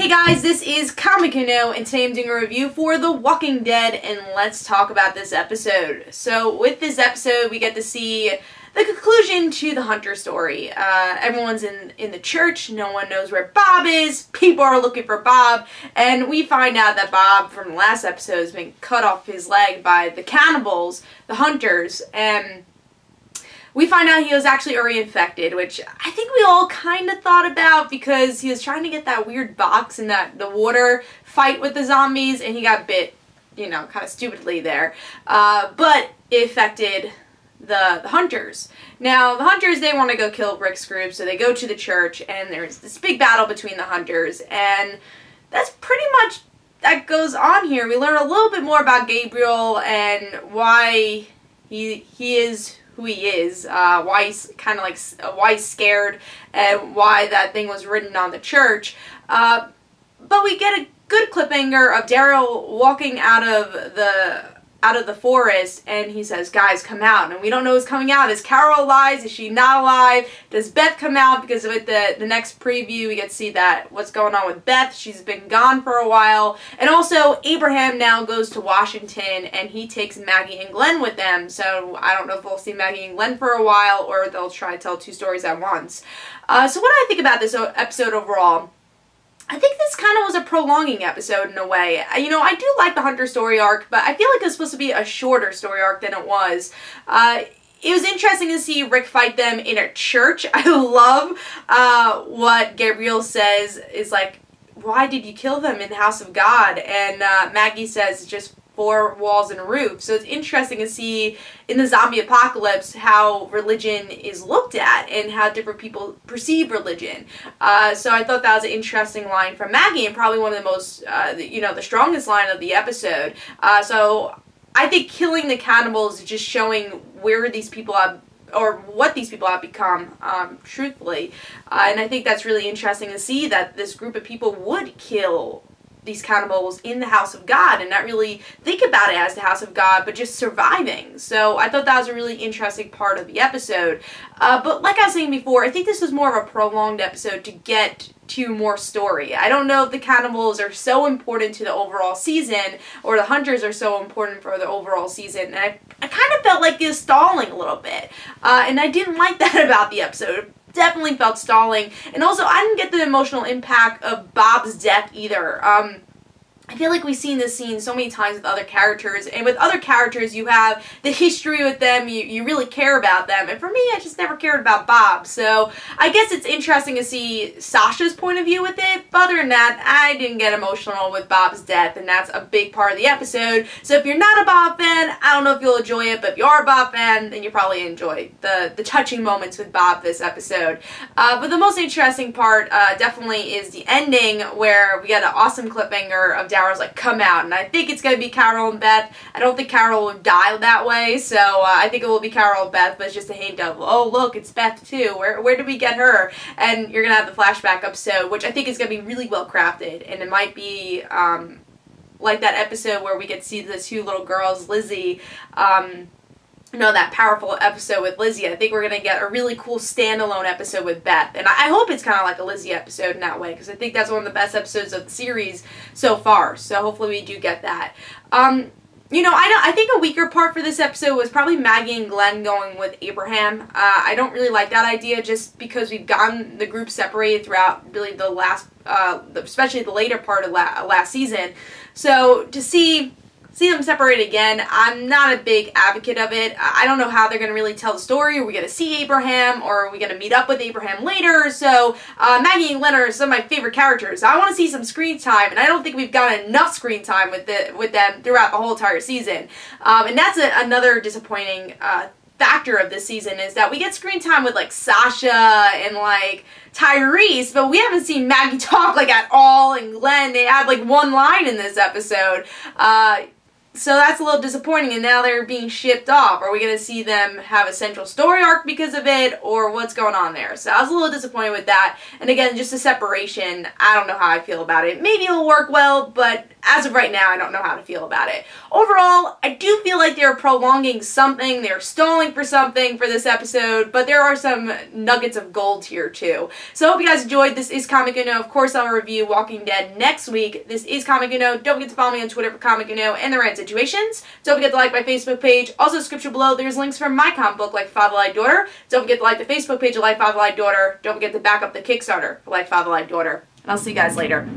Hey guys, this is Comic Uno, and today I'm doing a review for The Walking Dead, and let's talk about this episode. So with this episode, we get to see the conclusion to the Hunter story. Everyone's in the church, no one knows where Bob is, people are looking for Bob, and we find out that Bob from the last episode has been cut off his leg by the cannibals, the Hunters, and we find out he was actually already infected, which I think we all kind of thought about because he was trying to get that weird box in the water fight with the zombies, and he got bit, you know, kind of stupidly there. But it affected the Hunters. Now, the Hunters, they want to go kill Rick's group, so they go to the church, and there's this big battle between the Hunters, and that's pretty much that goes on here. We learn a little bit more about Gabriel and why he is who he is, why he's kind of like, why he's scared, and why that thing was written on the church. But we get a good cliffhanger of Daryl walking out of the forest, and he says, "Guys, come out." And we don't know who's coming out. Is Carol alive? Is she not alive? Does Beth come out? Because with the next preview, we get to see that what's going on with Beth. She's been gone for a while. And also, Abraham now goes to Washington, and he takes Maggie and Glenn with them. So I don't know if we'll see Maggie and Glenn for a while, or they'll try to tell two stories at once. So what do I think about this episode overall? I think this kind of was a prolonging episode in a way. You know, I do like the Hunter story arc, but I feel like it was supposed to be a shorter story arc than it was. It was interesting to see Rick fight them in a church. I love what Gabriel says is like, "Why did you kill them in the house of God?" And Maggie says, "Just four walls and a roof." So it's interesting to see in the zombie apocalypse how religion is looked at and how different people perceive religion. So I thought that was an interesting line from Maggie, and probably one of the most, you know, the strongest line of the episode. So I think killing the cannibals is just showing where these people have, or what these people have become, truthfully. And I think that's really interesting to see that this group of people would kill these cannibals in the house of God and not really think about it as the house of God, but just surviving. So I thought that was a really interesting part of the episode. But like I was saying before, I think this was more of a prolonged episode to get to more story. I don't know if the cannibals are so important to the overall season, or the Hunters are so important for the overall season. And I kind of felt like it was stalling a little bit. And I didn't like that about the episode. Definitely felt stalling, and also I didn't get the emotional impact of Bob's death either. I feel like we've seen this scene so many times with other characters, and with other characters you have the history with them, you really care about them, and for me I just never cared about Bob, so I guess it's interesting to see Sasha's point of view with it, but other than that, I didn't get emotional with Bob's death, and that's a big part of the episode. So if you're not a Bob fan, I don't know if you'll enjoy it, but if you are a Bob fan, then you probably enjoy the touching moments with Bob this episode. But the most interesting part definitely is the ending, where we got an awesome cliffhanger of Daryl's like, "Come out," and I think it's going to be Carol and Beth. I don't think Carol would die that way, so I think it will be Carol and Beth, but it's just a hint of, oh look, it's Beth too, where did we get her? And you're going to have the flashback episode, which I think is going to be really well crafted, and it might be like that episode where we get to see the two little girls, Lizzie, you know, that powerful episode with Lizzie. I think we're going to get a really cool standalone episode with Beth. And I hope it's kind of like a Lizzie episode in that way, because I think that's one of the best episodes of the series so far. So hopefully we do get that. You know, I think a weaker part for this episode was probably Maggie and Glenn going with Abraham. I don't really like that idea, just because we've gotten the group separated throughout really the last, especially the later part of last season. So to see them separate again, I'm not a big advocate of it. I don't know how they're going to really tell the story. Are we going to see Abraham, or are we going to meet up with Abraham later? So Maggie and Glenn are some of my favorite characters. I want to see some screen time, and I don't think we've gotten enough screen time with them throughout the whole entire season. And that's another disappointing factor of this season, is that we get screen time with like Sasha and like Tyrese, but we haven't seen Maggie talk like at all, and Glenn, they had like one line in this episode. So that's a little disappointing, and now they're being shipped off. Are we going to see them have a central story arc because of it, or what's going on there? So I was a little disappointed with that. And again, just a separation, I don't know how I feel about it. Maybe it'll work well, but as of right now, I don't know how to feel about it. Overall, I do feel like they're prolonging something. They're stalling for something for this episode, but there are some nuggets of gold here too. So I hope you guys enjoyed. This is Comic Uno. Of course, I'll review Walking Dead next week. This is Comic Uno. Don't forget to follow me on Twitter for Comic Uno and the Rant Situations. Don't forget to like my Facebook page. Also, description below, there's links for my comic book, Like Father Like Daughter. Don't forget to like the Facebook page of Like Father Like Daughter. Don't forget to back up the Kickstarter for Like Father Like Daughter. And I'll see you guys later.